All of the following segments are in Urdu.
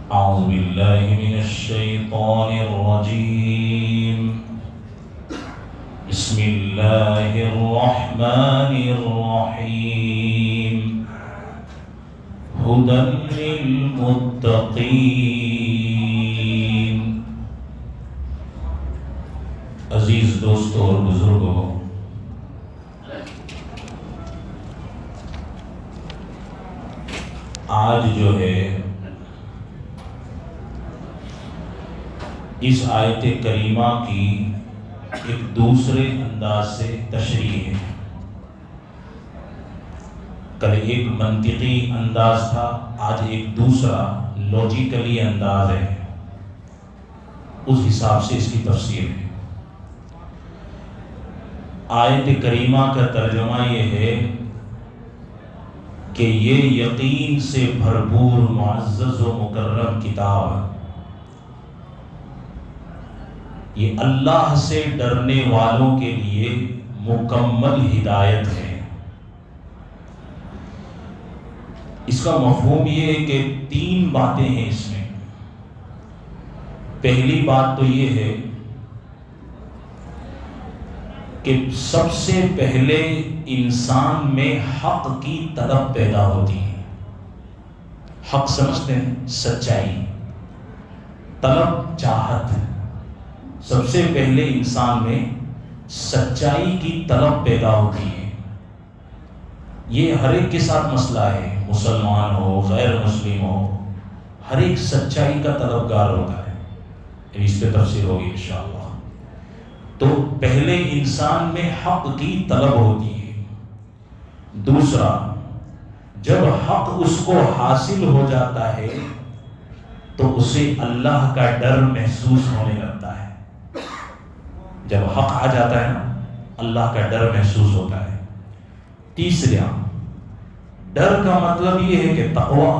أعوذ بالله من الشيطان الرجيم. بسم الله الرحمن الرحيم. هدى للمتقين. عزیز دوستوں اور بزرگوں، آج جو ہے اس آیت کریمہ کی ایک دوسرے انداز سے تشریح ہے. کل ایک منطقی انداز تھا، آج ایک دوسرا لاجیکلی انداز ہے. اس حساب سے اس کی تفسیر ہے. آیت کریمہ کا ترجمہ یہ ہے کہ یہ یقین سے بھرپور معزز و مکرم کتاب، یہ اللہ سے ڈرنے والوں کے لیے مکمل ہدایت ہے. اس کا مفہوم یہ ہے کہ تین باتیں ہیں اس میں. پہلی بات تو یہ ہے کہ سب سے پہلے انسان میں حق کی طلب پیدا ہوتی ہے. حق سمجھتے ہیں؟ سچائی، طلب، چاہت. سب سے پہلے انسان میں سچائی کی طلب پیدا ہوتی ہے. یہ ہر ایک کے ساتھ مسئلہ ہے، مسلمان ہو، غیر مسلم ہو، ہر ایک سچائی کا طلبگار ہوتا ہے. اس پہ تفسیر ہوگی انشاءاللہ. تو پہلے انسان میں حق کی طلب ہوتی ہے. دوسرا، جب حق اس کو حاصل ہو جاتا ہے تو اسے اللہ کا ڈر محسوس ہونے لگتا ہے. جب حق آ جاتا ہے نا، اللہ کا ڈر محسوس ہوتا ہے. تیسرا، ڈر کا مطلب یہ ہے کہ تقویٰ،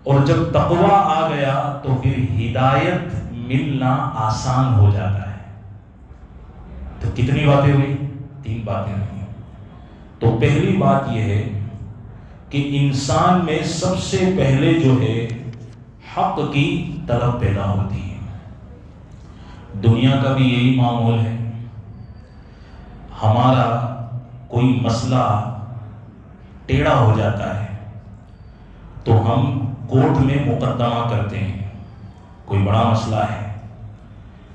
اور جب تقویٰ آ گیا تو پھر ہدایت ملنا آسان ہو جاتا ہے. تو کتنی باتیں ہوئی؟ تین باتیں ہوئی. تو پہلی بات یہ ہے کہ انسان میں سب سے پہلے جو ہے حق کی طلب پیدا ہوتی ہے. دنیا کا بھی یہی معمول ہے. ہمارا کوئی مسئلہ ٹیڑھا ہو جاتا ہے تو ہم کورٹ میں مقدمہ کرتے ہیں. کوئی بڑا مسئلہ ہے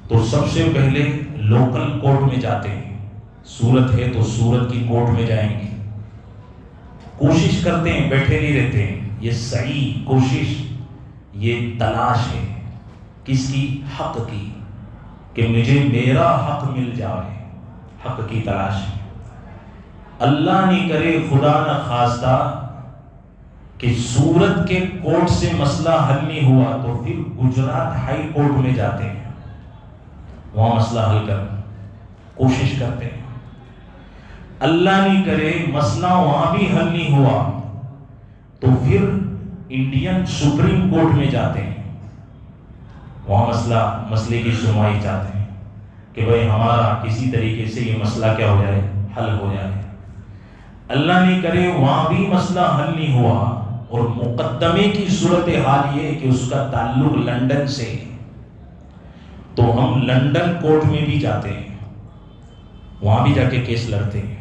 تو سب سے پہلے لوکل کورٹ میں جاتے ہیں. سورت ہے تو سورت کی کورٹ میں جائیں گے. کوشش کرتے ہیں، بیٹھے نہیں رہتے ہیں. یہ صحیح کوشش، یہ تلاش ہے. کس کی؟ حق کی، کہ مجھے میرا حق مل جائے. حق کی تلاش ہے. اللہ نہیں کرے، خدا نہ خواستہ کہ سورت کے کورٹ سے مسئلہ حل نہیں ہوا تو پھر گجرات ہائی کورٹ میں جاتے ہیں، وہاں مسئلہ حل کرنے کوشش کرتے ہیں. اللہ نہیں کرے مسئلہ وہاں بھی حل نہیں ہوا تو پھر انڈین سپریم کورٹ میں جاتے ہیں، وہاں مسئلے کی سنوائی چاہتے ہیں کہ بھئی ہمارا کسی طریقے سے یہ مسئلہ کیا ہو جائے، حل ہو جائے. اللہ نہیں کرے وہاں بھی مسئلہ حل نہیں ہوا اور مقدمے کی صورتحال یہ ہے کہ اس کا تعلق لندن سے ہے تو ہم لندن کورٹ میں بھی جاتے ہیں، وہاں بھی جا کے کیس لڑتے ہیں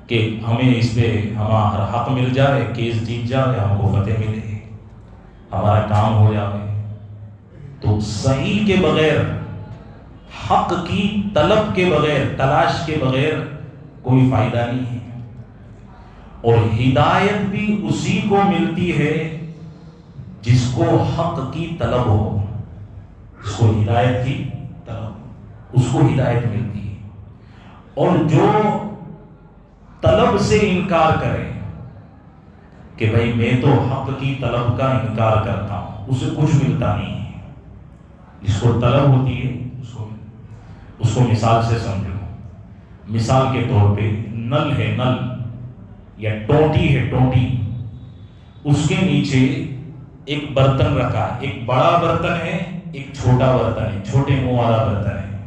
کہ ہمیں اس پہ ہمارا حق مل جائے، کیس جیت جائے، ہم کو فتح ملے، ہمارا کام ہو جائے. تو صحیح کے بغیر، حق کی طلب کے بغیر، تلاش کے بغیر کوئی فائدہ نہیں ہے. اور ہدایت بھی اسی کو ملتی ہے جس کو حق کی طلب ہو. اس کو ہدایت کی طلب، اس کو ہدایت ملتی ہے. اور جو طلب سے انکار کرے کہ بھئی میں تو حق کی طلب کا انکار کرتا ہوں، اسے کچھ ملتا نہیں ہے. جس کو طلب ہوتی ہے اس کو مثال سے سمجھو. مثال کے طور پہ نل ہے، نل یا ٹوٹی ہے، ٹوٹی، اس کے نیچے ایک برتن رکھا ہے. ایک بڑا برتن ہے، ایک چھوٹا برتن ہے، چھوٹے منہ والا برتن ہے.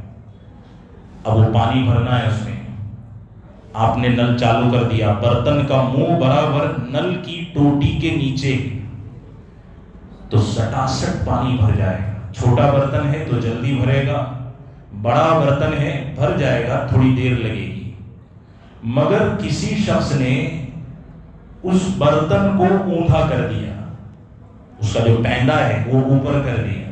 اب وہ پانی بھرنا ہے اس میں. آپ نے نل چالو کر دیا، برتن کا منہ برابر نل کی ٹوٹی کے نیچے. تو سٹاسٹ پانی بھر جائے گا. چھوٹا برتن ہے تو جلدی بھرے گا، بڑا برتن ہے بھر جائے گا، تھوڑی دیر لگے گی. مگر کسی شخص نے اس برتن کو اونٹا کر دیا، اس کا جو پینڈا ہے وہ اوپر کر دیا.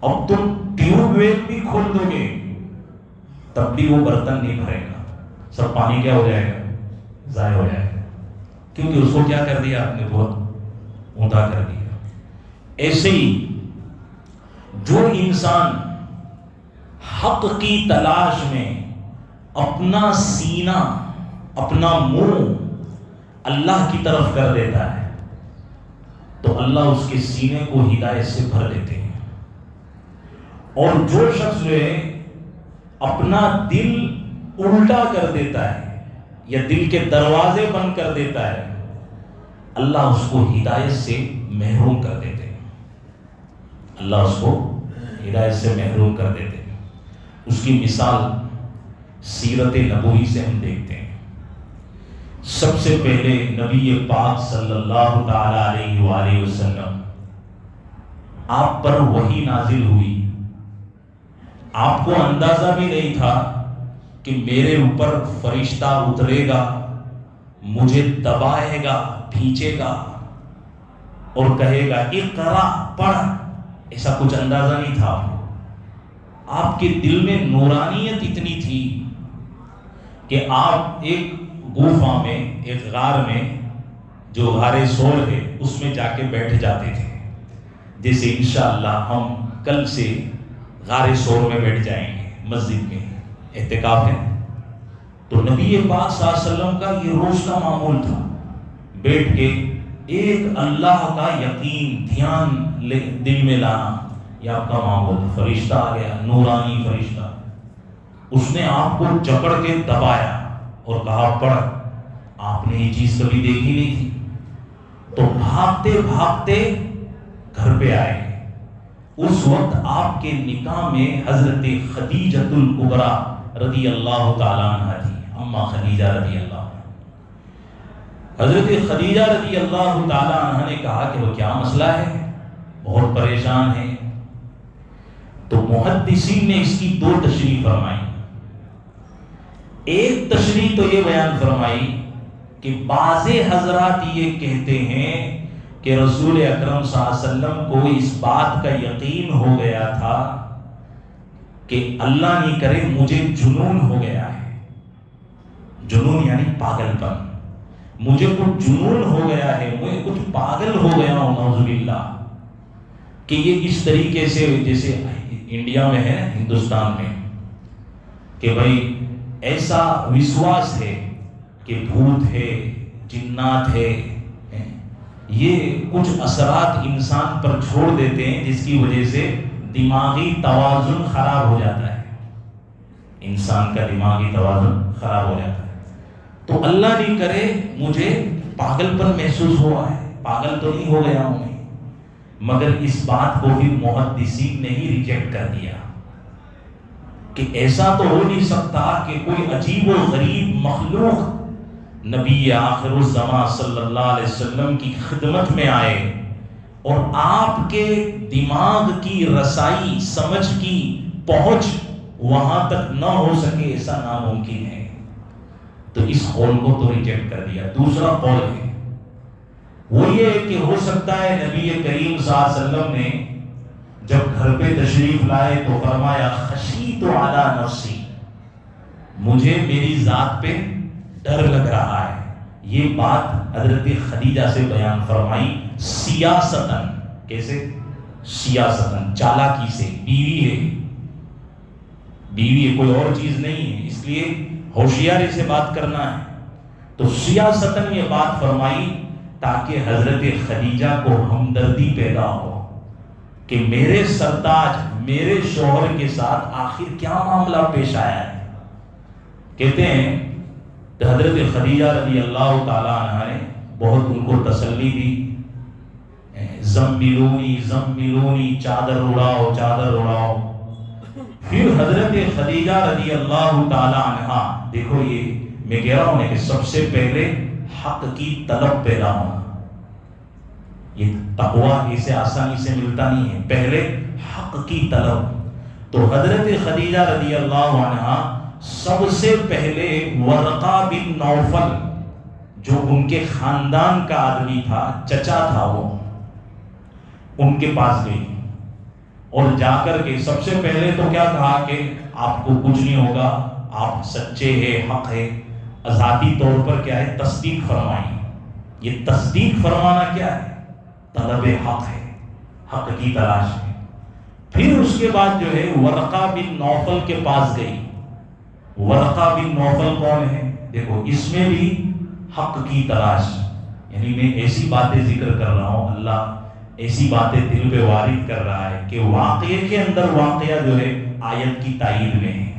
اب تم ٹیوب ویل بھی کھول دو گے تب بھی وہ برتن نہیں بھرے گا، سب پانی کیا ہو جائے گا؟ ضائع ہو جائے گا. کیونکہ اس کو کیا کر دیا آپ نے؟ بہت اونٹا کر دیا. ایسے ہی جو انسان حق کی تلاش میں اپنا سینہ، اپنا منہ اللہ کی طرف کر دیتا ہے تو اللہ اس کے سینے کو ہدایت سے بھر دیتے ہیں. اور جو شخص جو ہے اپنا دل الٹا کر دیتا ہے یا دل کے دروازے بند کر دیتا ہے، اللہ اس کو ہدایت سے محروم کر دیتے ہیں. اللہ اس کو ہدایت سے محروم کر دیتے ہیں. اس کی مثال سیرت نبوی سے ہم دیکھتے ہیں. سب سے پہلے نبی پاک صلی اللہ تعالی علیہ وآلہ وسلم، آپ پر وحی نازل ہوئی. آپ کو اندازہ بھی نہیں تھا کہ میرے اوپر فرشتہ اترے گا، مجھے دبائے گا، کھینچے گا اور کہے گا اقرا، پڑھ. ایسا کچھ اندازہ نہیں تھا. آپ کے دل میں نورانیت اتنی تھی کہ آپ ایک گوفا میں، ایک غار میں، جو غار سور ہے اس میں جا کے بیٹھ جاتے تھے. جیسے انشاءاللہ ہم کل سے غار سور میں بیٹھ جائیں گے، مسجد میں اعتکاف ہے. تو نبی پاک صلی اللہ علیہ وسلم کا یہ روز کا معمول تھا، بیٹھ کے ایک اللہ کا یقین، دھیان دل میں لانا. یہ آپ کا معمول. فرشتہ آ گیا، نورانی فرشتہ، اس نے آپ کو جکڑ کے دبایا اور کہا پڑھ. آپ نے یہ چیز کبھی دیکھی نہیں تھی. تو بھاگتے بھاگتے گھر پہ آئے. اس وقت آپ کے نکاح میں حضرت خدیجۃ الکبریٰ رضی اللہ تعالیٰ عنہ تھی. اما خدیجہ رضی اللہ عنہ. حضرت خدیجہ رضی اللہ تعالیٰ عنہ نے کہا کہ وہ کیا مسئلہ ہے، بہت پریشان ہے. تو محدثین نے اس کی دو تشریح فرمائی. ایک تشریح تو یہ بیان فرمائی کہ بعض حضرات یہ کہتے ہیں کہ رسول اکرم صلی اللہ علیہ وسلم کو اس بات کا یقین ہو گیا تھا کہ اللہ نہیں کرے مجھے جنون ہو گیا ہے. جنون یعنی پاگل پن. مجھے کچھ جنون ہو گیا ہے، میں کچھ پاگل ہو گیا ہوں، نعوذ باللہ. کہ یہ اس طریقے سے جیسے انڈیا میں ہے، ہندوستان میں، کہ بھائی ایسا وشواس ہے کہ بھوت ہے، جنات ہے، یہ کچھ اثرات انسان پر چھوڑ دیتے ہیں جس کی وجہ سے دماغی توازن خراب ہو جاتا ہے. انسان کا دماغی توازن خراب ہو جاتا ہے. تو اللہ نہیں کرے مجھے پاگل پن محسوس ہوا ہے، پاگل تو نہیں ہو گیا ہوں میں. مگر اس بات کو بھی محدثین نے ہی ریجیکٹ کر دیا کہ ایسا تو ہو نہیں سکتا کہ کوئی عجیب و غریب مخلوق نبی آخر الزمان صلی اللہ علیہ وسلم کی خدمت میں آئے اور آپ کے دماغ کی رسائی، سمجھ کی پہنچ وہاں تک نہ ہو سکے، ایسا ناممکن ہے. تو اس قول کو تو ریجیکٹ کر دیا. دوسرا قول ہے وہ یہ کہ ہو سکتا ہے نبی کریم صلی اللہ علیہ وسلم نے جب گھر پہ تشریف لائے تو فرمایا خشیت علی نفسی، مجھے میری ذات پہ ڈر لگ رہا ہے. یہ بات حضرت خدیجہ سے بیان فرمائی سیاستاً. کیسے؟ سیاستاً، چالاکی سے. بیوی ہے، بیوی ہے، کوئی اور چیز نہیں ہے، اس لیے ہوشیاری سے بات کرنا ہے. تو سیاستاً یہ بات فرمائی تاکہ حضرت خدیجہ کو ہمدردی پیدا ہو کہ میرے سرتاج، میرے شوہر کے ساتھ آخر کیا معاملہ پیش آیا ہے. کہتے ہیں تو حضرت خدیجہ رضی اللہ تعالیٰ عنہ نے بہت ان کو تسلی دی. زملونی زملونی، چادر اڑاؤ چادر اڑاؤ. پھر حضرت خدیجہ رضی اللہ تعالیٰ عنہ، دیکھو یہ میں کہہ رہا ہوں کہ سب سے پہلے حق کی طلب پیدا ہونا. یہ تقوی اسے آسانی سے ملتا نہیں ہے، پہلے حق کی طلب۔ تو حضرت خدیجہ رضی اللہ عنہا سب سے پہلے ورقہ بن نوفل جو ان کے خاندان کا آدمی تھا، چچا تھا، وہ ان کے پاس گئی اور جا کر کے سب سے پہلے تو کیا کہا کہ آپ کو کچھ نہیں ہوگا، آپ سچے ہیں، حق ہے، ذاتی طور پر کیا ہے تصدیق فرمائی۔ یہ تصدیق فرمانا کیا ہے؟ طلب حق ہے، حق کی تلاش ہے۔ پھر اس کے بعد جو ہے ورقہ بن نوفل کے پاس گئی۔ ورقہ بن نوفل کون ہے؟ دیکھو اس میں بھی حق کی تلاش، یعنی میں ایسی باتیں ذکر کر رہا ہوں، اللہ ایسی باتیں دل پہ وارد کر رہا ہے کہ واقعے کے اندر واقعہ جو ہے آیت کی تائید میں ہے۔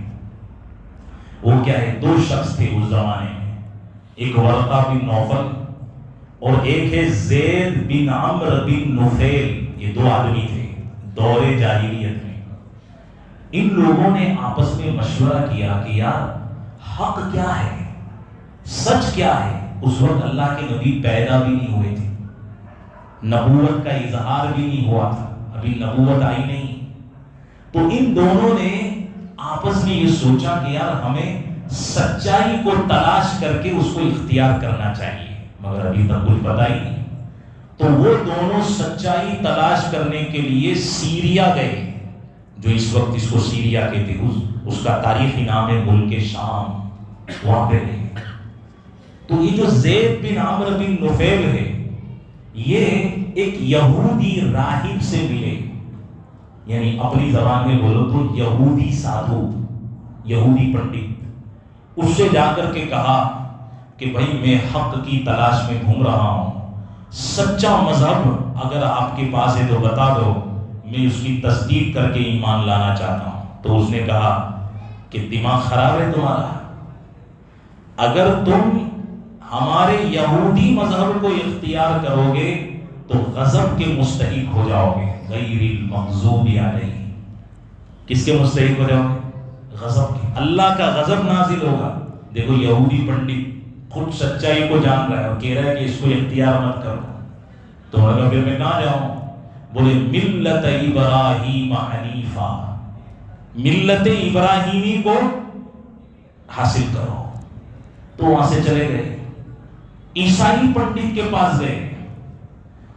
وہ کیا ہے؟ دو شخص تھے اس زمانے میں، ایک ورقہ بن نوفل اور ایک ہے زید بن عمرو بن نفیل۔ یہ دو آدمی تھے دور جاہلیت میں۔ ان لوگوں نے آپس میں مشورہ کیا کہ یار حق کیا ہے، سچ کیا ہے۔ اس وقت اللہ کے نبی پیدا بھی نہیں ہوئے تھے، نبوت کا اظہار بھی نہیں ہوا تھا، ابھی نبوت آئی نہیں۔ تو ان دونوں نے آپس میں یہ سوچا کہ یار ہمیں سچائی کو تلاش کر کے اس کو اختیار کرنا چاہیے، مگر ابھی تک کچھ پتہ ہی نہیں۔ تو وہ دونوں سچائی تلاش کرنے کے لیے سیریا گئے، جو اس وقت اس کو سیریا کہتے ہیں، اس کا تاریخی نام ہے ملک شام، وہاں پہ گئے۔ تو یہ جو زید بن عمرو بن نفیل ہے، یہ ایک یہودی راہب سے ملے، یعنی اپنی زبان میں بولو تو یہودی سادھو، یہودی پنڈت۔ اس سے جا کر کے کہا کہ بھائی میں حق کی تلاش میں گھوم رہا ہوں، سچا مذہب اگر آپ کے پاس ہے تو بتا دو، میں اس کی تصدیق کر کے ایمان لانا چاہتا ہوں۔ تو اس نے کہا کہ دماغ خراب ہے تمہارا، اگر تم ہمارے یہودی مذہب کو اختیار کرو گے تو غضب کے مستحق ہو جاؤ گے، غیر المغضوب علیہم۔ کس کے مستحق ہو جاؤ گے؟ غضب کے، اللہ کا غضب نازل ہوگا۔ دیکھو یہودی پنڈت خود سچائی کو جان رہا ہے اور کہہ رہا ہے کہ اس کو اختیار مت کرو۔ تو مگر پھر میں کہاں جاؤں؟ بولے ملت ابراہیم حنیفہ، ملت ابراہیمی کو حاصل کرو۔ تو وہاں سے چلے گئے، عیسائی پنڈت کے پاس گئے،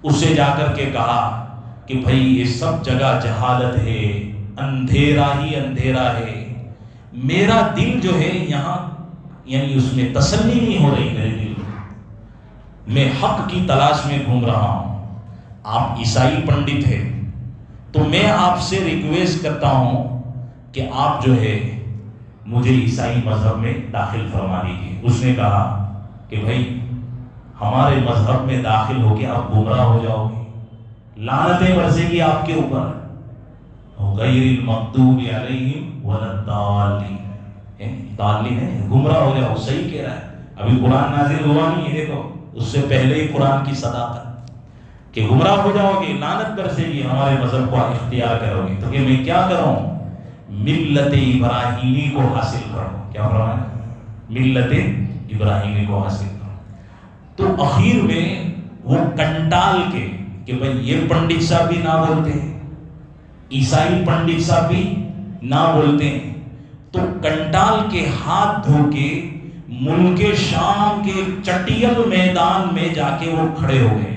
اس سے جا کر کے کہا کہ بھائی یہ سب جگہ جہالت ہے، اندھیرا ہی اندھیرا ہے، میرا دل جو ہے یہاں یعنی اس میں تسلی نہیں ہو رہی، میرے دل میں حق کی تلاش میں گھوم رہا ہوں۔ آپ عیسائی پنڈت ہیں تو میں آپ سے ریکویسٹ کرتا ہوں کہ آپ جو ہے مجھے عیسائی مذہب میں داخل فرما دیجیے۔ اس نے کہا کہ بھائی ہمارے مذہب میں داخل ہو کے آپ گمراہ ہو جاؤ گے، لعنتیں برسے گی آپ کے اوپر، غیر المغضوب علیہم ولا الضالین، ضالین ہے، گمراہ ہو جاؤ۔ صحیح کہہ رہا ہے، ابھی قرآن نازل ہوا نہیں ہے، دیکھو اس سے پہلے ہی قرآن کی صداقت کہ گمراہ ہو جاؤ گے، لعنت برسے گی، ہمارے مذہب کو اختیار کرو گے۔ تو کہ میں کیا کروں؟ ملت ابراہیمی کو حاصل کرو۔ کیا فرمایا؟ ملت ابراہیمی کو حاصل کرو۔ تو اخیر میں وہ کنٹال کے کہ بھائی یہ پنڈت صاحب بھی نہ بولتے ہیں، عیسائی پنڈت صاحب بھی نہ بولتے ہیں، تو کنٹال کے ہاتھ دھو کے ملک شام کے چٹیل میدان میں جا کے وہ کھڑے ہو گئے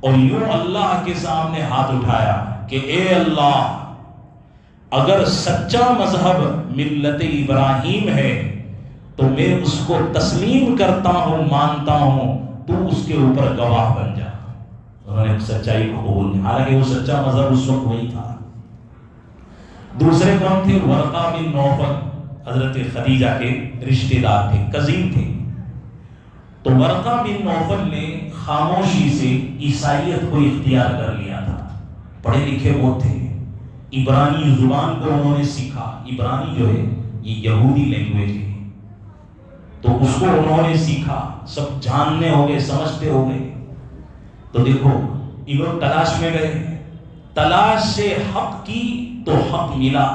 اور یوں اللہ کے سامنے ہاتھ اٹھایا کہ اے اللہ، اگر سچا مذہب ملت ابراہیم ہے تو میں اس کو تسلیم کرتا ہوں، مانتا ہوں، تو اس کے اوپر گواہ بن جا۔ انہوں نے سچائی کو قبول کیا، حالانکہ وہ سچا مذہب اس وقت وہی تھا۔ دوسرے کون تھے؟ ورقہ بن نوفل، حضرت خدیجہ کے رشتہ دار تھے، کزین تھے۔ تو ورقہ بن نوفل نے خاموشی سے عیسائیت کو اختیار کر لیا تھا، پڑھے لکھے وہ تھے، عبرانی زبان کو انہوں نے سیکھا۔ عبرانی جو ہے یہ یہودی لینگویج ہے، تو اس کو انہوں نے سیکھا، سب جاننے ہو گئے، سمجھتے ہو گئے۔ تو دیکھو یہ لوگ تلاش میں گئے، تلاش سے حق کی تو حق ملا،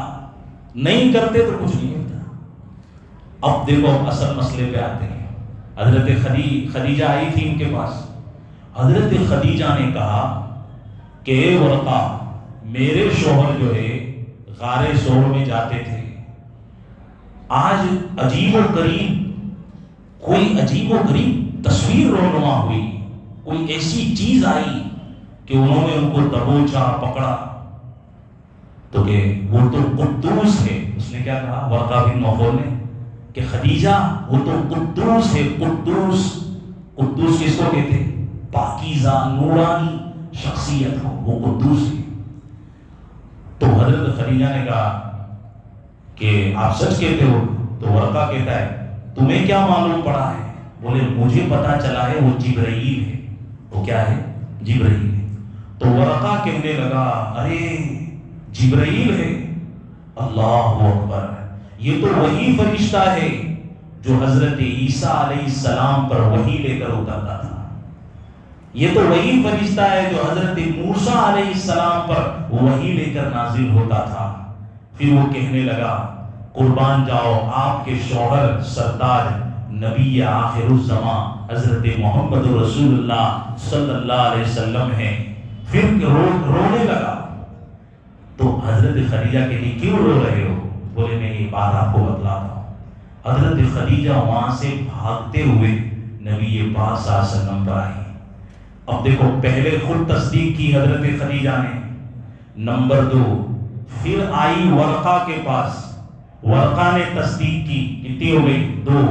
نہیں کرتے تو کچھ نہیں ملتا۔ اب دیکھو اصل مسئلے پہ آتے ہیں۔ حضرت خدیجہ آئی تھی ان کے پاس، حضرت خدیجہ نے کہا کہ اے ورقہ، میرے شوہر جو ہے غار ثور میں جاتے تھے، آج عجیب و غریب تصویر رونما ہوئی، کوئی ایسی چیز آئی کہ انہوں نے ان کو دبوچا، پکڑا، تو کہ وہ تو قدوس ہے۔ اس نے کیا کہا ورقہ بن نوفل نے کہ خدیجہ وہ تو قدوس ہے، قدوس کس کو کہتے ہیں؟ پاکیزہ نورانی شخصیت ہو، وہ قدوس ہے۔ تو حضرت خدیجہ نے کہا کہ آپ سچ کہتے ہو؟ تو ورقہ کہتا ہے تمہیں کیا معلوم پڑا ہے؟ بولے مجھے پتا چلا ہے وہ جبرائیل ہے۔ وہ کیا ہے؟ جبرائیل ہے۔ تو ورقہ کہنے لگا ارے جبرائیل ہے، اللہ اکبر، یہ تو وہی فرشتہ ہے جو حضرت عیسیٰ علیہ السلام پر وحی لے کر اترتا تھا، یہ تو وہی فرشتہ ہے جو حضرت موسیٰ علیہ السلام پر وحی لے کر نازل ہوتا تھا۔ پھر وہ کہنے لگا قربان جاؤ آپ کے شوہر سردار نبی آخر الزمان حضرت محمد رسول اللہ صلی اللہ علیہ وسلم ہیں۔ پھر رونے لگا۔ تو حضرت خدیجہ کہتی کیوں رو رہے ہو؟ بولے میں یہ بات آپ کو بتلاتا ہوں۔ حضرت خدیجہ وہاں سے بھاگتے ہوئے نبی پاک صلی اللہ علیہ وسلم پر آئی۔ اب دیکھو پہلے خود تصدیق کی حضرت خدیجہ نے، نمبر 2 پھر آئی ورقہ کے پاس، ورقہ نے تصدیق کی، کتنی ہو گئی؟ 2۔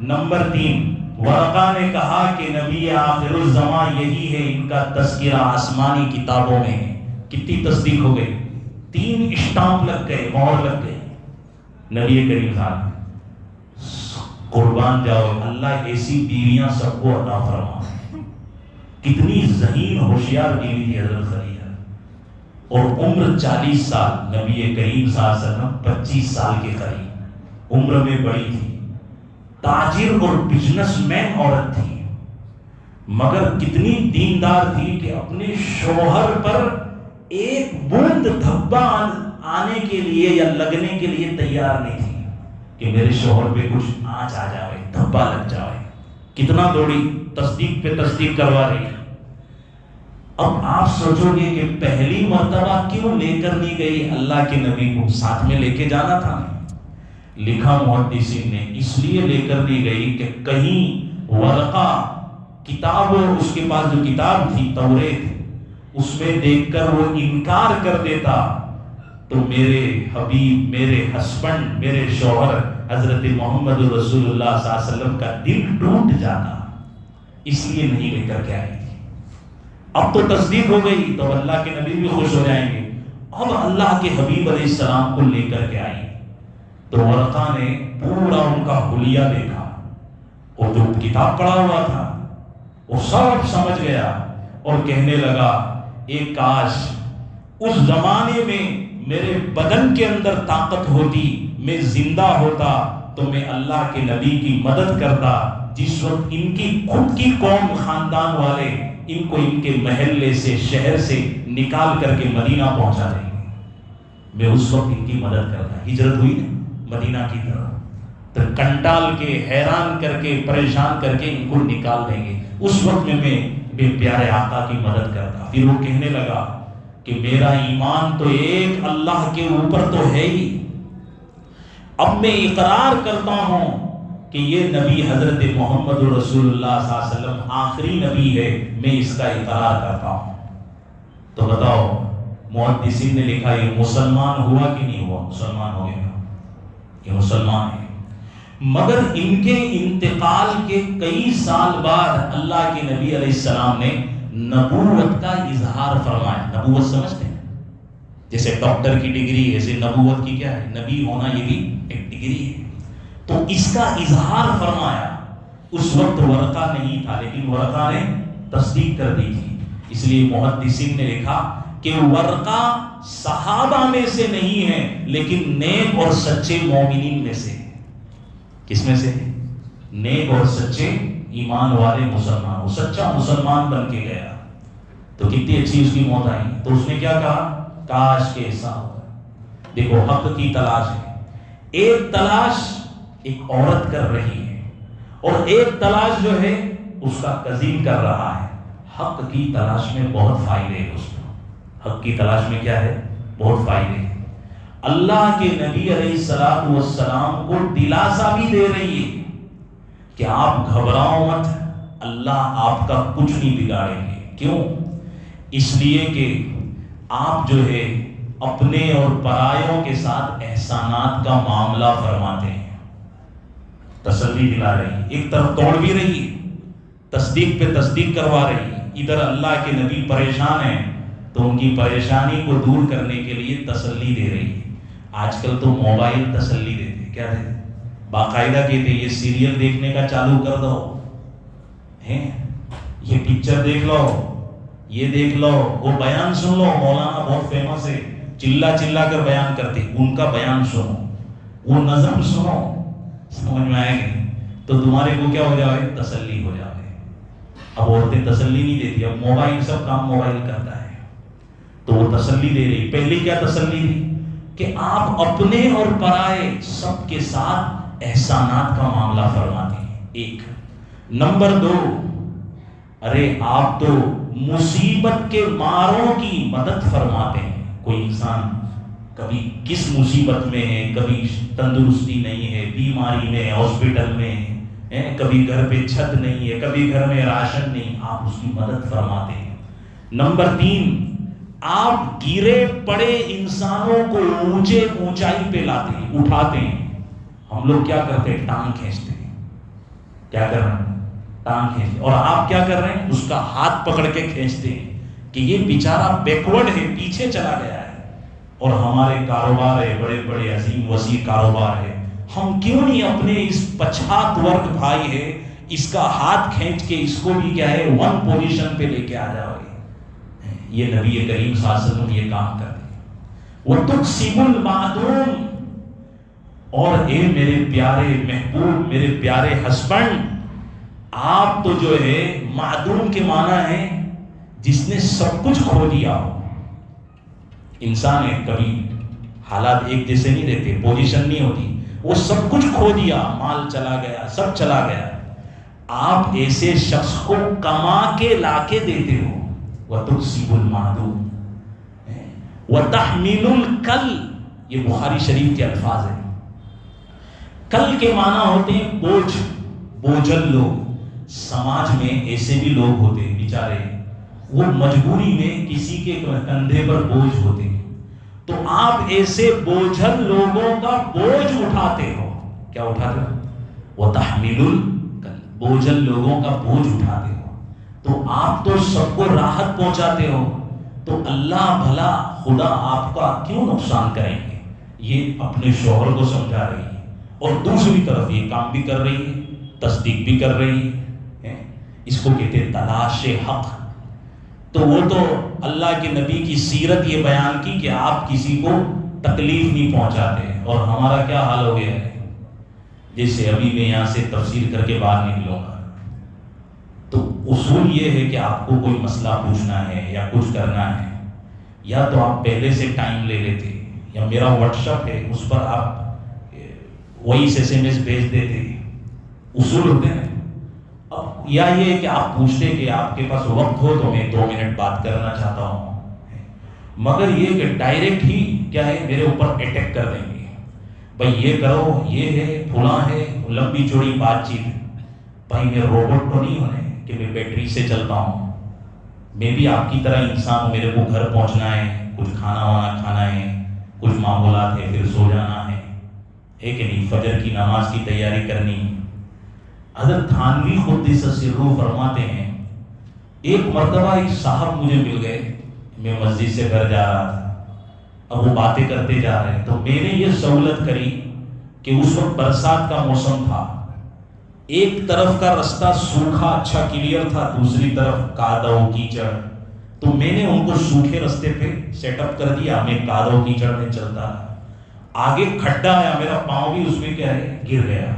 نمبر 3 ورقہ نے کہا کہ نبی آخر الزمان یہی ہے، ان کا تذکرہ آسمانی کتابوں میں ہے، کتنی تصدیق ہو گئی؟ 3 اسٹامپ لگ گئے، مہر لگ گئے۔ نبی کریم صاحب قربان جاؤ اللہ ایسی بیویاں سب کو عطا فرما۔ کتنی ذہین ہوشیار بیوی تھی حضرت خدیجہ، اور عمر 40 سال، نبی کریم صلی اللہ علیہ وسلم 25 سال کے قریب عمر میں بڑی تھی، تاجر اور بزنس مین عورت تھی، مگر کتنی دیندار تھی کہ اپنے شوہر پر ایک بوند دھبا آنے کے لیے یا لگنے کے لیے تیار نہیں تھی کہ میرے شوہر پہ کچھ آنچ آ جائے، دھبا لگ جائے۔ کتنا دوڑی، تصدیق پہ تصدیق کروا رہی۔ اب آپ سوچو گے کہ پہلی مرتبہ کیوں لے کر نہیں گئی؟ اللہ کے نبی کو ساتھ میں لے کے جانا تھا۔ لکھا محدثین نے اس لیے لے کر نہیں گئی کہ کہیں ورقہ کتاب، اس کے پاس جو کتاب تھی توریت، اس میں دیکھ کر وہ انکار کر دیتا تو میرے حبیب، میرے ہسبینڈ، میرے شوہر حضرت محمد رسول اللہ صلی اللہ علیہ وسلم کا دل ٹوٹ جاتا، اس لیے نہیں لے کر کے آئی تھی۔ اب تو تصدیق ہو گئی تو اللہ کے نبی بھی خوش ہو جائیں گے، اب اللہ کے حبیب علیہ السلام کو لے کر کے آئی۔ تو ورقہ نے پورا ان کا حلیہ دیکھا، اور جو کتاب پڑھا ہوا تھا وہ سب سمجھ گیا، اور کہنے لگا ایک کاش اس زمانے میں میرے بدن کے اندر طاقت ہوتی، میں زندہ ہوتا تو میں اللہ کے نبی کی مدد کرتا، جس وقت ان کی خود کی قوم خاندان والے ان کو ان کے محلے سے، شہر سے نکال کر کے مدینہ پہنچا دیں گے، میں اس وقت ان کی مدد کرتا۔ ہجرت ہوئی نا مدینہ کی طرف، تو کنٹال کے، حیران کر کے، پریشان کر کے ان کو نکال دیں گے، اس وقت میں بے پیارے آقا کی مدد کرتا۔ پھر وہ کہنے لگا کہ میرا ایمان تو ایک اللہ کے اوپر تو ہے ہی، اب میں اقرار کرتا ہوں کہ یہ نبی حضرت محمد رسول اللہ صلی اللہ علیہ وسلم آخری نبی ہے، میں اس کا اقرار کرتا ہوں۔ تو بتاؤ محدثین نے لکھا یہ مسلمان ہوا کہ نہیں ہوا؟ مسلمان ہو گیا، یہ مسلمان ہے۔ مگر ان کے انتقال کے کئی سال بعد اللہ کے نبی علیہ السلام نے نبوت کا اظہار فرمایا۔ نبوت سمجھتے ہیں؟ جیسے ڈاکٹر کی ڈگری ہے، ایسے نبوت کی کیا ہے؟ نبی ہونا یہ بھی ایک ڈگری ہے۔ تو اس کا اظہار فرمایا۔ اس وقت ورقہ نہیں تھا، لیکن ورقہ نے تصدیق کر دی تھی، اس لیے محدثین نے لکھا کہ ورقہ صحابہ میں سے نہیں ہے، لیکن نیک اور سچے مومنین میں سے ہے۔ کس میں سے؟ نیک اور سچے ایمان والے مسلمان، وہ سچا مسلمان بن کے گیا۔ تو کتنی اچھی اس کی موت آئی۔ تو اس نے کیا کہا؟ کاش کے ایسا ہوتا۔ دیکھو حق کی تلاش ہے، ایک تلاش ایک عورت کر رہی ہے، اور ایک تلاش جو ہے اس کا قزیم کر رہا ہے۔ حق کی تلاش میں بہت فائدے ہیں دوستوں. حق کی تلاش میں کیا ہے؟ بہت فائدے ہیں. اللہ کے نبی علیہ الصلوۃ والسلام کو دلاسا بھی دے رہی ہے کہ آپ گھبراؤ مت، اللہ آپ کا کچھ نہیں بگاڑیں گے. کیوں؟ اس لیے کہ آپ جو ہے اپنے اور پرایوں کے ساتھ احسانات کا معاملہ فرماتے ہیں. تسلی دلا رہی ہے، ایک طرف توڑ بھی رہی ہے، تصدیق پہ تصدیق کروا رہی ہے. ادھر اللہ کے نبی پریشان ہیں تو ان کی پریشانی کو دور کرنے کے لیے تسلی دے رہی ہے. آج کل تو موبائل تسلی دیتے، کیا دیتے؟ باقاعدہ کہتے یہ سیریل دیکھنے کا چالو کر دو، یہ پکچر دیکھ لو، یہ دیکھ لو، وہ بیان سن لو. مولانا بہت فیمس ہے، چلا چلا کر بیان کرتے، ان کا بیان سنو، وہ نظم سنو. سمجھ میں آئے گی تو تمہارے کو کیا ہو جائے؟ تسلی ہو جائے. اب عورتیں تسلی نہیں دیتی، اب موبائل، سب کام موبائل کرتا ہے تو وہ تسلی دے رہی. پہلی کیا تسلی دی؟ کہ آپ اپنے اور پرائے سب کے ساتھ احسانات کا معاملہ فرماتے ہیں. ایک نمبر 2، ارے آپ تو مصیبت کے ماروں کی مدد فرماتے ہیں. کوئی انسان کبھی کس مصیبت میں ہے، کبھی تندرستی نہیں ہے، بیماری میں، ہاسپٹل میں ہے، کبھی گھر پہ چھت نہیں ہے، کبھی گھر میں راشن نہیں، آپ اس کی مدد فرماتے ہیں. نمبر 3، آپ گرے پڑے انسانوں کو اونچائی پہ لاتے ہیں، اٹھاتے ہیں. ہم لوگ کیا کرتے ہیں؟ ٹانگ کھینچتے ہیں. کیا کر رہے ہیں؟ ٹانگ کھینچتے. اور آپ کیا کر رہے ہیں؟ اس کا ہاتھ پکڑ کے کھینچتے ہیں کہ یہ بیچارہ بیکورڈ ہے، پیچھے چلا گیا ہے. اور ہمارے کاروبار ہے، بڑے بڑے عظیم وسیع کاروبار ہے، ہم کیوں نہیں اپنے اس پچھات ورگ بھائی ہے اس کا ہاتھ کھینچ کے اس کو بھی کیا ہے 1 پوزیشن پہ لے کے آ جاؤ گے. یہ نبی کریم صلی اللہ علیہ وسلم یہ کام کرتے ہیں. وَتُقْسِمُ الْمَعْدُومِ، اور اے میرے پیارے محبوب، میرے پیارے ہسبینڈ، آپ تو جو ہے معدوم کے معنی ہے جس نے سب کچھ کھو دیا ہو. انسان ہے، کبھی حالات ایک جیسے نہیں رہتے، پوزیشن نہیں ہوتی، وہ سب کچھ کھو دیا، مال چلا گیا، سب چلا گیا. آپ ایسے شخص کو کما کے لا کے دیتے ہو. وَتُقْسِمُ الْمَعْدُومِ وَتَحْمِلُ الْكَلِّ، یہ بخاری شریف کے الفاظ ہیں. کل کے معنی ہوتے ہیں بوجھ، بوجھل لوگ. سماج میں ایسے بھی لوگ ہوتے ہیں بیچارے، وہ مجبوری میں کسی کے کندھے پر بوجھ ہوتے ہیں. تو آپ ایسے بوجھل لوگوں کا بوجھ اٹھاتے ہو. کیا اٹھاتے ہو؟ وَتَحْمِلُ الْكَلِّ، بوجھل لوگوں کا بوجھ اٹھاتے ہو. تو آپ تو سب کو راحت پہنچاتے ہو، تو اللہ بھلا خدا آپ کا کیوں نقصان کریں گے؟ یہ اپنے شوہر کو سمجھا رہی ہے، اور دوسری طرف یہ کام بھی کر رہی ہے، تصدیق بھی کر رہی ہے. اس کو کہتے ہیں تلاش حق. تو وہ تو اللہ کے نبی کی سیرت یہ بیان کی کہ آپ کسی کو تکلیف نہیں پہنچاتے. اور ہمارا کیا حال ہو گیا ہے؟ جیسے ابھی میں یہاں سے تفسیر کر کے باہر نکلوں گا تو اصول یہ ہے کہ آپ کو کوئی مسئلہ پوچھنا ہے یا کچھ کرنا ہے، یا تو آپ پہلے سے ٹائم لے لیتے، یا میرا واٹس ایپ ہے اس پر آپ وائس SMS بھیج دیتے. اصول ہوتے ہیں. اب یا یہ کہ آپ پوچھتے کہ آپ کے پاس وقت ہو تو میں 2 منٹ بات کرنا چاہتا ہوں، مگر یہ کہ ڈائریکٹ ہی کیا ہے میرے اوپر اٹیک کر دیں گے، بھائی یہ کرو، یہ ہے، فلاں ہے، لمبی چوڑی بات چیت. بھائی میں روبوٹ تو نہیں ہونے کہ میں بیٹری سے چلتا ہوں. میں بھی آپ کی طرح انسان ہوں، میرے کو گھر پہنچنا ہے، کچھ کھانا وانا کھانا ہے، کچھ معمولات ہے، پھر سو جانا ہے کہ نہیں، فجر کی نماز کی تیاری کرنی. حضرت تھانوی قدس سرہ فرماتے ہیں، ایک مرتبہ ایک صاحب مجھے مل گئے، میں مسجد سے گھر جا رہا تھا. اب وہ باتیں کرتے جا رہے ہیں تو میں نے یہ سہولت کری کہ اس وقت برسات کا موسم تھا، ایک طرف کا رستہ سوکھا اچھا کلیئر تھا، دوسری طرف کادو کیچڑ. تو میں نے ان کو سوکھے رستے پہ سیٹ اپ کر دیا، میں کادو کیچڑ میں چلتا رہا. آگے کھڈا آیا، میرا پاؤں بھی اس میں کیا ہے گر گیا،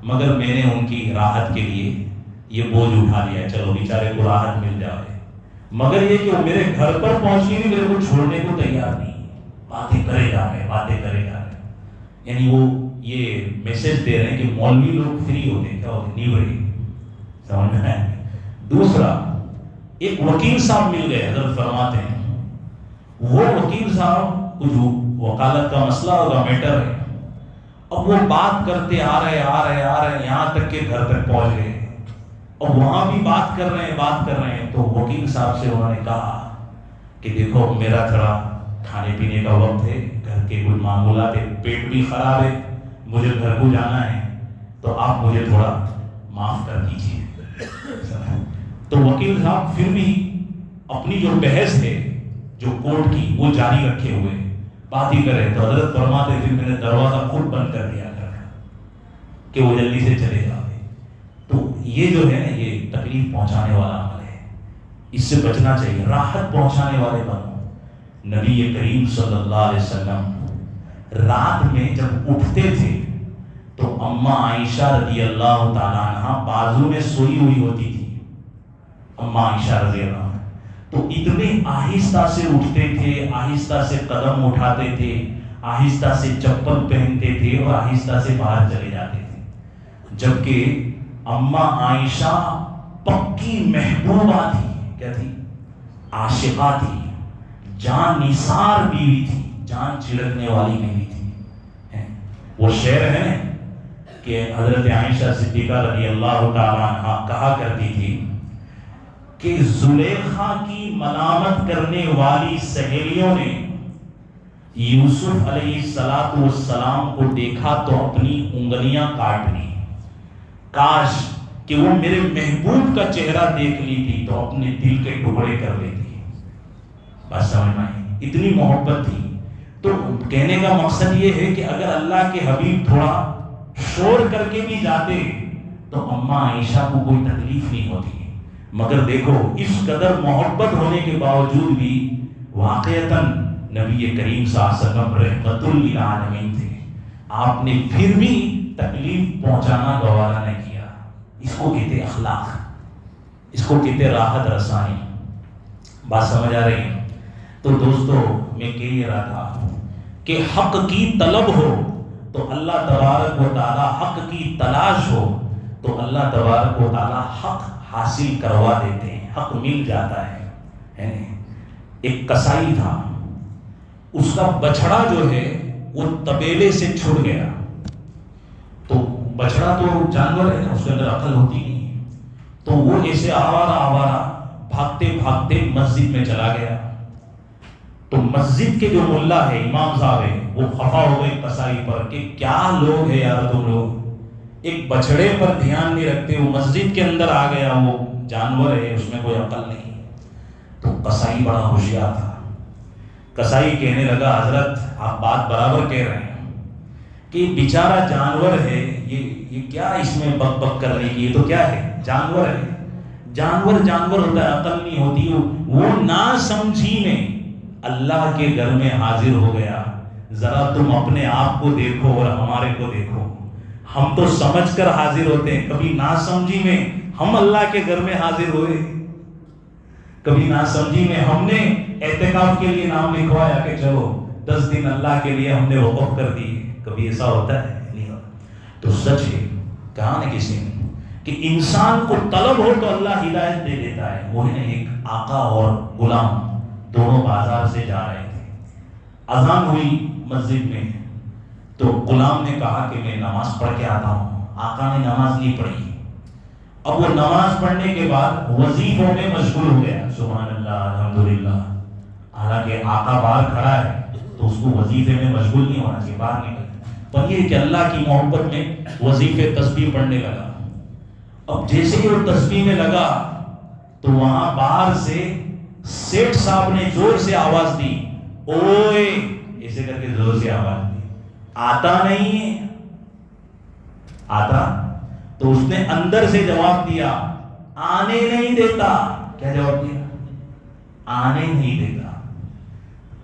مگر میں نے ان کی راحت کے لیے یہ بوجھ اٹھا لیا، چلو بیچارے کو راحت مل جائے. مگر یہ کہ وہ میرے گھر پر پہنچنے بھی میرے کو چھوڑنے کو تیار نہیں، باتیں کرے جا رہے، باتیں کرے جا رہے. یعنی وہ یہ میسج دے رہے ہیں کہ مولوی لوگ فری ہوتے ہیں، کیا ہوتے ہیں، نیوری. سمجھ میں ہے. دوسرا ایک وکیل صاحب مل گئے، حضرت فرماتے ہیں وہ وکیل صاحب کو جو وکالت کا مسئلہ ہوگا، میٹر ہے، اب وہ بات کرتے آ رہے یہاں تک کہ گھر تک پہنچ گئے، اور وہاں بھی بات کر رہے ہیں تو وکیل صاحب سے انہوں نے کہا کہ دیکھو میرا تھوڑا کھانے پینے کا وقت ہے، گھر کے کوئی معمولات ہے، پیٹ بھی خراب ہے، مجھے گھر کو جانا ہے، تو آپ مجھے تھوڑا معاف کر دیجیے۔ تو وکیل صاحب پھر بھی اپنی جو بحث ہے جو کورٹ کی وہ جاری رکھے ہوئے بات ہی کرے، تو حضرت فرماتے پھر میں نے دروازہ خود بند کر دیا کہ وہ جلدی سے چلے جائے۔ تو یہ جو ہے نا یہ تکلیف پہنچانے والا عمل ہے، اس سے بچنا چاہیے، راحت پہنچانے والے بنو۔ نبی کریم صلی اللہ علیہ وسلم رات میں جب اٹھتے تھے تو اماں عائشہ رضی اللہ تعالیٰ عنہ بازو میں سوئی ہوئی ہوتی تھی، اماں عائشہ رضی اللہ عنہ، تو اتنے آہستہ سے اٹھتے تھے، آہستہ سے قدم اٹھاتے تھے، آہستہ سے چپل پہنتے تھے اور آہستہ سے باہر چلے جاتے تھے، جبکہ اماں عائشہ پکی محبوبہ تھی، کیا تھی؟ عاشقہ تھی، جان نثار بیوی تھی، جان چھڑکنے والی بیوی تھی۔ وہ شعر ہے کہ حضرت عائشہ صدیقہ رضی اللہ تعالیٰ عنہ کہا کرتی تھی کہ زلیخا کی ملامت کرنے والی سہیلیوں نے یوسف علیہ السلام کو دیکھا تو اپنی انگلیاں کاٹ لی، کاش کہ وہ میرے محبوب کا چہرہ دیکھ لی تھی تو اپنے دل کے ٹکڑے کر لیتی۔ بس سمجھ میں آئی، اتنی محبت تھی۔ تو کہنے کا مقصد یہ ہے کہ اگر اللہ کے حبیب تھوڑا شور کر کے بھی جاتے تو اماں عائشہ کو کوئی تکلیف نہیں ہوتی، مگر دیکھو اس قدر محبت ہونے کے باوجود بھی واقعتاً نبی کریم صلی اللہ علیہ وسلم رحمت للعالمین تھے، آپ نے پھر بھی تکلیف پہنچانا گوارا نہیں کیا۔ اس کو کہتے اخلاق، اس کو کہتے راحت رسانی۔ بات سمجھ آ رہی ہے؟ تو دوستو میں کہہ یہ رہا تھا کہ حق کی طلب ہو تو اللہ تبارک و تعالی، حق کی تلاش ہو تو اللہ تبارک و تعالی حق حاصل کروا دیتے ہیں، حق مل جاتا ہے۔ ایک کسائی تھا، اس کا بچڑا جو ہے وہ تبیلے سے چھوٹ گیا، تو بچڑا تو جانور ہے، اس کے اندر عقل ہوتی نہیں ہے، تو وہ ایسے آوارہ بھاگتے بھاگتے مسجد میں چلا گیا، تو مسجد کے جو ملا ہے، امام صاحب ہے، وہ خفا ہو گئے کسائی پر کہ کیا لوگ ہے یار تم لوگ، ایک بچڑے پر دھیان نہیں رکھتے، وہ مسجد کے اندر آ گیا، وہ جانور ہے، اس میں کوئی عقل نہیں۔ تو کسائی بڑا ہوشیار تھا، کسائی کہنے لگا حضرت آپ بات برابر کہہ رہے ہیں کہ بیچارہ جانور ہے، یہ کیا اس میں بک بک کرنے کی، یہ تو کیا ہے، جانور ہے، جانور ہوتا ہے، عقل نہیں ہوتی۔ وہ نہ سمجھی میں اللہ کے گھر میں حاضر ہو گیا۔ ذرا تم اپنے آپ کو دیکھو اور ہمارے کو دیکھو، ہم تو سمجھ کر حاضر ہوتے ہیں، کبھی نہ سمجھی میں ہم اللہ کے گھر میں حاضر ہوئے، کبھی نہ سمجھی میں ہم نے اعتکاف کے لیے نام لکھوایا کہ چلو 10 دن اللہ کے لیے ہم نے وقف کر دی، کبھی ایسا ہوتا ہے؟ نہیں ہوتا۔ تو سچ ہے، کہا نا کسی نے کہ انسان کو طلب ہو تو اللہ ہدایت دے دیتا ہے۔ وہ ہے ایک آقا اور غلام دونوں بازار سے جا رہے تھے، اذان ہوئی مسجد میں، تو غلام نے کہا کہ میں نماز پڑھ کے آتا ہوں، آقا نے نماز نہیں پڑھی۔ اب وہ نماز پڑھنے کے بعد وظیفوں میں مشغول ہو گیا، سبحان اللہ الحمدللہ، حالانکہ آقا باہر کھڑا ہے تو اس کو وظیفے میں مشغول نہیں ہونا چاہیے، باہر نکل، پر یہ کہ اللہ کی محبت میں وظیفے تسبیح پڑھنے لگا۔ اب جیسے ہی وہ تسبیح میں لگا تو وہاں باہر سے سیٹھ صاحب نے زور سے آواز دی، اوئے، ایسے کر کے زور سے آواز دی، آتا نہیں ہے، آتا؟ تو اس نے اندر سے جواب دیا، آنے نہیں دیتا۔ کیا جواب دیا؟ آنے نہیں دیتا۔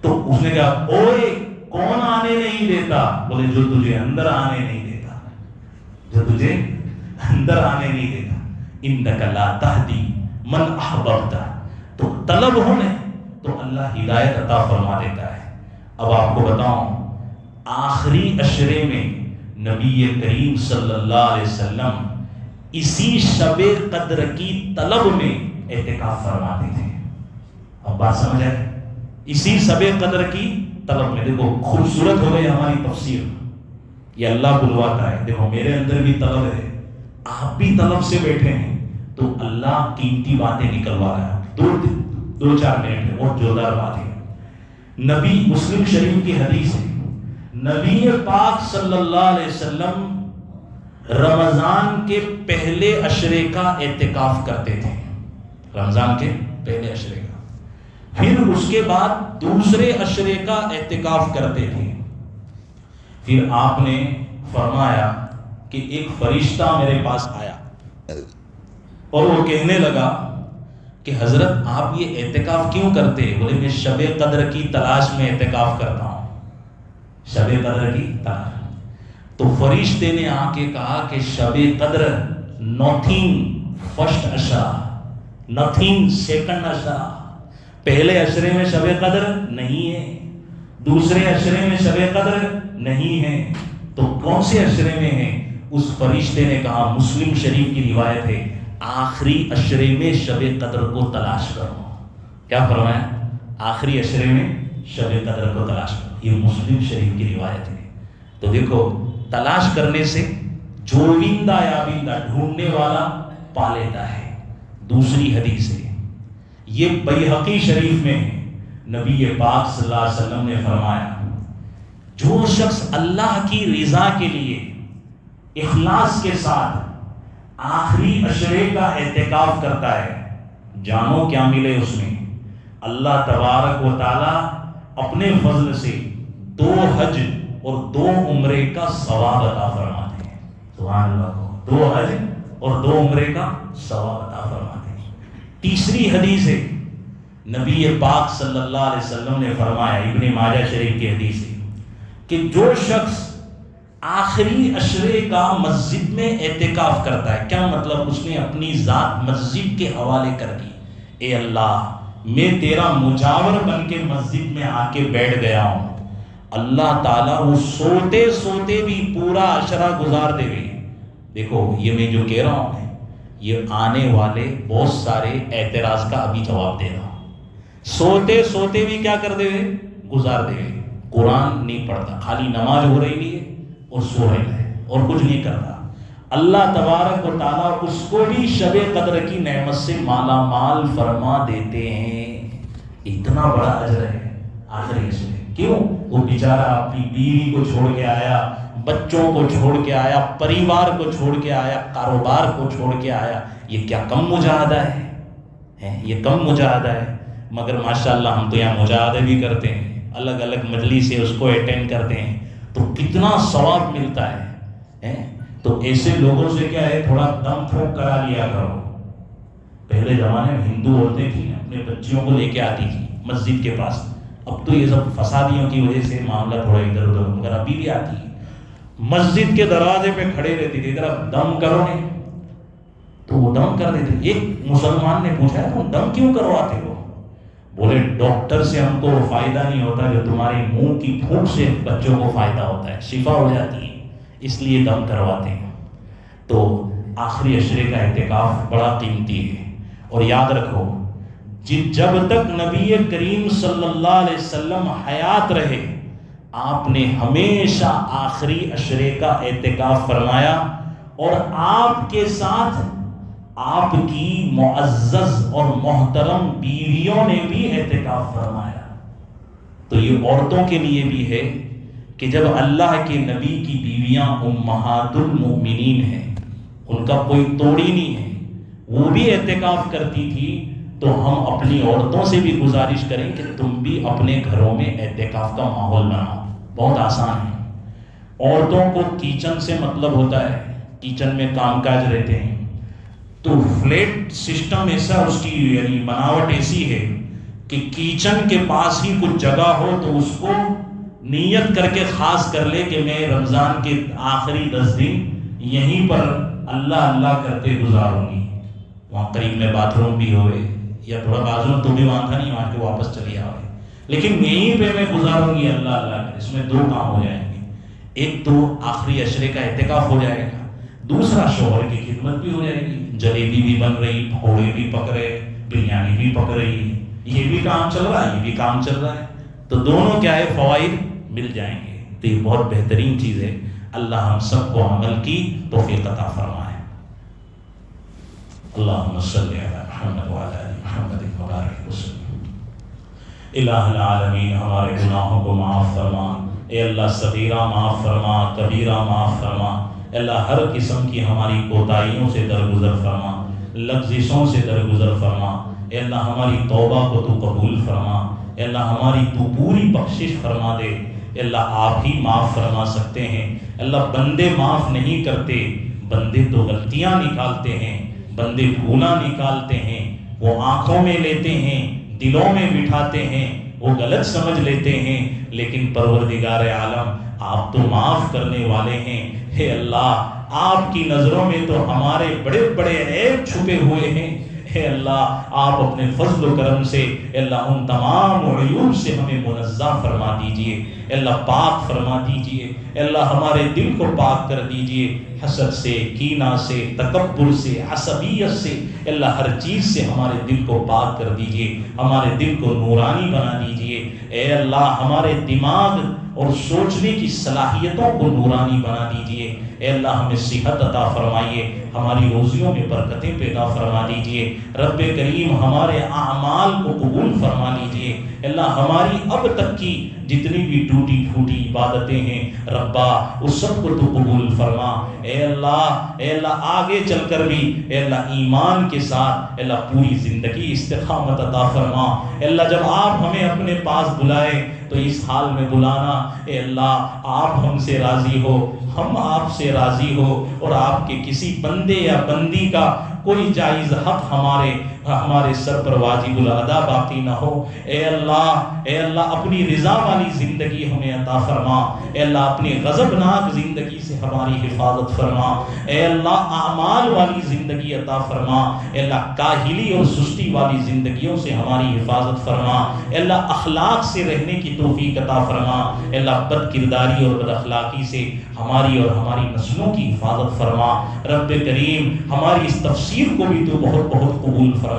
تو اس نے کہا، اوئے کون آنے نہیں دیتا؟ بولے جو تجھے اندر آنے نہیں دیتا، جو تجھے اندر آنے نہیں دیتا۔ انک لا تہدی من احببت، تو طلب ہونے تو اللہ ہدایت عطا فرما دیتا ہے۔ اب آپ کو بتاؤں، آخری عشرے میں نبی کریم صلی اللہ علیہ وسلم اسی شب قدر کی طلب میں اعتکاف فرماتے تھے۔ اب بات سمجھ آئے؟ اسی شب قدر کی طلب میں دیکھو خوبصورت ہو گئی ہماری تفسیر، یہ اللہ بلواتا ہے۔ دیکھو میرے اندر بھی طلب ہے، آپ بھی طلب سے بیٹھے ہیں، تو اللہ قیمتی باتیں نکلوا رہا ہے۔ دو چار منٹ ہے، اور جوردار بات ہے۔ نبی مسلم شریف کی حدیث ہے، نبی پاک صلی اللہ علیہ وسلم رمضان کے پہلے عشرے کا اعتکاف کرتے تھے، رمضان کے پہلے عشرے کا، پھر اس کے بعد دوسرے عشرے کا اعتکاف کرتے تھے۔ پھر آپ نے فرمایا کہ ایک فرشتہ میرے پاس آیا اور وہ کہنے لگا کہ حضرت آپ یہ اعتکاف کیوں کرتے ہیں؟ بولے میں شب قدر کی تلاش میں اعتکاف کرتا ہوں، شب قدر کی تلاش۔ تو فرشتے نے آ کے کہا کہ شب قدر نتھنگ فرسٹ عشرہ، نتھنگ سیکنڈ عشرہ، پہلے عشرے میں شب قدر نہیں ہے، دوسرے عشرے میں شب قدر نہیں ہے، تو کون سے عشرے میں ہے؟ اس فرشتے نے کہا، مسلم شریف کی روایت ہے، آخری عشرے میں شب قدر کو تلاش کرو۔ کیا فرمایا؟ آخری عشرے میں شب قدر کو تلاش کرو، یہ مسلم شریف کی روایت ہے۔ تو دیکھو تلاش کرنے سے جووندہ یابندہ، ڈھونڈنے والا پا لیتا ہے۔ دوسری حدیث ہے، یہ بیہقی شریف میں ہے، نبی پاک صلی اللہ علیہ وسلم نے فرمایا جو شخص اللہ کی رضا کے لیے اخلاص کے ساتھ آخری عشرے کا اعتکاف کرتا ہے، جانو کیا ملے اس میں؟ اللہ تبارک و تعالی اپنے فضل سے 2 حج اور 2 عمرے کا ثواب عطا فرماتے ہیں۔ سبحان اللہ، 2 حج اور 2 عمرے کا ثواب عطا فرماتے ہیں۔ تیسری حدیث ہے، نبی پاک صلی اللہ علیہ وسلم نے فرمایا، ابن ماجہ شریف کی حدیث ہے، کہ جو شخص آخری عشرے کا مسجد میں اعتکاف کرتا ہے، کیا مطلب؟ اس نے اپنی ذات مسجد کے حوالے کر دی، اے اللہ میں تیرا مجاور بن کے مسجد میں آ کے بیٹھ گیا ہوں، اللہ تعالیٰ وہ سوتے سوتے بھی پورا عشرہ گزار دے گی۔ دیکھو یہ میں جو کہہ رہا ہوں یہ آنے والے بہت سارے اعتراض کا ابھی جواب دے رہا ہوں۔ سوتے سوتے بھی کیا کر دے گے؟ گزار دے گے۔ قرآن نہیں پڑھتا، خالی نماز ہو رہی ہے اور سو رہا ہے اور کچھ نہیں کرتا، اللہ تبارک و تعالیٰ اس کو بھی شب قدر کی نعمت سے مالا مال فرما دیتے ہیں۔ اتنا بڑا اجر ہے آخری عشرے۔ کیوں؟ وہ بیچارہ اپنی بیوی کو چھوڑ کے آیا، بچوں کو چھوڑ کے آیا، پریوار کو چھوڑ کے آیا، کاروبار کو چھوڑ کے آیا، یہ کیا کم مجاہدہ ہے؟ یہ کم مجاہدہ ہے؟ مگر ماشاءاللہ ہم تو یہاں مجاہدے بھی کرتے ہیں، الگ الگ مجلس سے اس کو اٹینڈ کرتے ہیں، تو کتنا ثواب ملتا ہے۔ تو ایسے لوگوں سے کیا ہے، تھوڑا دم پھونک کرا لیا کرو۔ پہلے زمانے میں ہندو عورتیں تھیں، اپنے بچیوں کو لے کے آتی تھی مسجد کے پاس، اب تو یہ سب فسادیوں کی وجہ سے معاملہ تھوڑا ادھر ادھر، مگر ابھی بھی آتی ہے، مسجد کے دروازے پہ کھڑے رہتی تھی، ذرا دم کرو نہیں، تو وہ دم کر دیتے۔ ایک مسلمان نے پوچھا تم دم کیوں کرواتے ہو؟ بولے ڈاکٹر سے ہم کو فائدہ نہیں ہوتا جو تمہاری منہ کی پھونک سے بچوں کو فائدہ ہوتا ہے، شفا ہو جاتی ہے، اس لیے دم کرواتے ہیں۔ تو آخری عشرے کا اعتکاف بڑا قیمتی ہے، اور یاد رکھو جب تک نبی کریم صلی اللہ علیہ وسلم حیات رہے آپ نے ہمیشہ آخری عشرے کا اعتکاف فرمایا، اور آپ کے ساتھ آپ کی معزز اور محترم بیویوں نے بھی اعتکاف فرمایا۔ تو یہ عورتوں کے لیے بھی ہے کہ جب اللہ کے نبی کی بیویاں امہات المؤمنین ہیں، ان کا کوئی توڑی نہیں ہے، وہ بھی اعتکاف کرتی تھی، تو ہم اپنی عورتوں سے بھی گزارش کریں کہ تم بھی اپنے گھروں میں اعتکاف کا ماحول بناؤ۔ بہت آسان ہے۔ عورتوں کو کچن سے مطلب ہوتا ہے، کچن میں کام کاج رہتے ہیں، تو فلیٹ سسٹم ایسا اس کی یعنی بناوٹ ایسی ہے کہ کچن کے پاس ہی کچھ جگہ ہو تو اس کو نیت کر کے خاص کر لے کہ میں رمضان کے آخری 10 دن یہیں پر اللہ اللہ کرتے گزاروں گی۔ وہاں قریب میں باتھ روم بھی ہوئے یا تھوڑا بازو تو بھی وہاں تھا نہیں، وہاں کے واپس چلی آئے، لیکن یہیں پہ میں گزاروں گی اللہ اللہ کر۔ اس میں 2 کام ہو جائیں گے، ایک تو آخری عشرے کا اعتکاف ہو جائے گا، دوسرا شوہر کی خدمت بھی ہو جائے گی، جلیبی بھی بن رہی، پھوڑے بھی پک رہے، بریانی بھی پک رہی ہے، یہ بھی کام چل رہا ہے، یہ بھی کام چل رہا ہے، تو دونوں کیا ہے فوائد مل جائیں گے۔ تو یہ بہت بہترین چیز ہے، اللہ ہم سب کو عمل کی توفیق عطا فرمائے۔ اللہم صلی علی محمد وعلی آل محمد وبارک وسلم۔ الہ العالمین ہمارے گناہوں کو معاف فرما، اے اللہ صغیرہ معاف فرما، کبیرہ معاف فرما، اے اللہ ہر قسم کی ہماری کوتاہیوں سے درگزر فرما، لغزشوں سے درگزر فرما، اے اللہ ہماری توبہ کو تو قبول فرما، اے اللہ ہماری تو پوری بخشش فرما دے، اے اللہ آپ ہی معاف فرما سکتے ہیں، اللہ بندے معاف نہیں کرتے، بندے تو غلطیاں نکالتے ہیں، بندے بھولا نکالتے ہیں، وہ آنکھوں میں لیتے ہیں، دلوں میں بٹھاتے ہیں، وہ غلط سمجھ لیتے ہیں، لیکن پروردگار عالم آپ تو معاف کرنے والے ہیں۔ اے اللہ آپ کی نظروں میں تو ہمارے بڑے بڑے عیب چھپے ہوئے ہیں، اے اللہ آپ اپنے فضل و کرم سے اے اللہ ان تمام عیوب سے ہمیں منزہ فرما دیجئے، اے اللہ پاک فرما دیجئے، اے اللہ ہمارے دل کو پاک کر دیجئے، حسد سے، کینہ سے، تکبر سے، عصبیت سے، اے اللہ ہر چیز سے ہمارے دل کو پاک کر دیجئے، ہمارے دل کو نورانی بنا دیجئے، اے اللہ ہمارے دماغ اور سوچنے کی صلاحیتوں کو نورانی بنا دیجئے، اے اللہ ہمیں صحت عطا فرمائیے، ہماری روزیوں میں برکتیں پیدا فرما دیجئے، رب کریم ہمارے اعمال کو قبول فرما لیجئے، اے اللہ ہماری اب تک کی جتنی بھی ٹوٹی پھوٹی عبادتیں ہیں ربا اس سب کو تو قبول فرما، اے اللہ آگے چل کر بھی اے اللہ ایمان کے ساتھ اے اللہ پوری زندگی استقامت عطا فرما، اے اللہ جب آپ ہمیں اپنے پاس بلائے تو اس حال میں بلانا اے اللہ آپ ہم سے راضی ہو، ہم آپ سے راضی ہو، اور آپ کے کسی بندے یا بندی کا کوئی جائز حق ہمارے سر پر واجب الادا باقی نہ ہو، اے اللہ اپنی رضا والی زندگی ہمیں عطا فرما، اے اللہ اپنی غضبناک زندگی سے ہماری حفاظت فرما، اے اللہ اعمال والی زندگی عطا فرما، اے اللہ کاہلی اور سستی والی زندگیوں سے ہماری حفاظت فرما، اے اللہ اخلاق سے رہنے کی توفیق عطا فرما، اے اللہ بد کرداری اور بد اخلاقی سے ہماری اور ہماری نسلوں کی حفاظت فرما، رب کریم ہماری اس تفسیر کو بھی تو بہت بہت قبول فرما،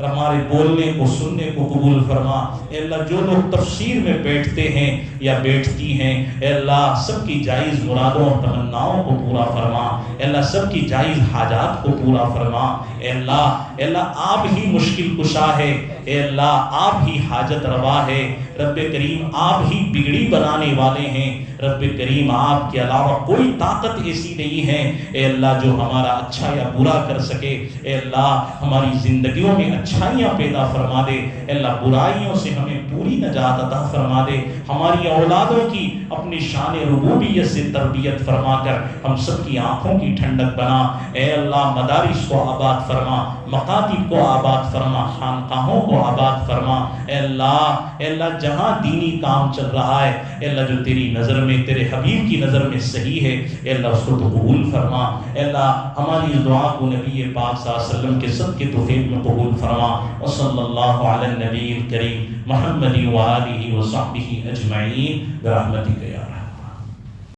ہمارے بولنے کو سننے کو قبول فرما، اے اللہ جو لوگ تفسیر میں بیٹھتے ہیں یا بیٹھتی ہیں اے اللہ سب کی جائز مرادوں اور تمناؤں کو پورا فرما، اے اللہ سب کی جائز حاجات کو پورا فرما، اے اللہ آپ ہی مشکل کشا ہے، اے اللہ آپ ہی حاجت روا ہے، رب کریم آپ ہی بگڑی بنانے والے ہیں، رب کریم آپ کے علاوہ کوئی طاقت ایسی نہیں ہے اے اللہ جو ہمارا اچھا یا برا کر سکے، اے اللہ ہماری زندگیوں میں اچھائیاں پیدا فرما دے، اے اللہ برائیوں سے ہمیں پوری نجات عطا فرما دے، ہماری اولادوں کی اپنی شان ربوبیت سے تربیت فرما کر ہم سب کی آنکھوں کی ٹھنڈک بنا، اے اللہ مدارس کو آباد فرما، مکاتب کو آباد فرما، خانقاہوں کو آباد فرما، اے اللہ جہاں دینی کام چل رہا ہے اے اللہ جو تیری نظر میں تیرے حبیب کی نظر میں صحیح ہے اے اللہ اس کو تو قبول فرما، اے اللہ ہماری اس دعا کو نبی پاک صلی اللہ علیہ وسلم کے صدقے توفیق میں قبول فرما، وصلی اللہ علی النبی الکریم محمد و آلہ و صحبہ اجمعین برحمتک یا رحمت۔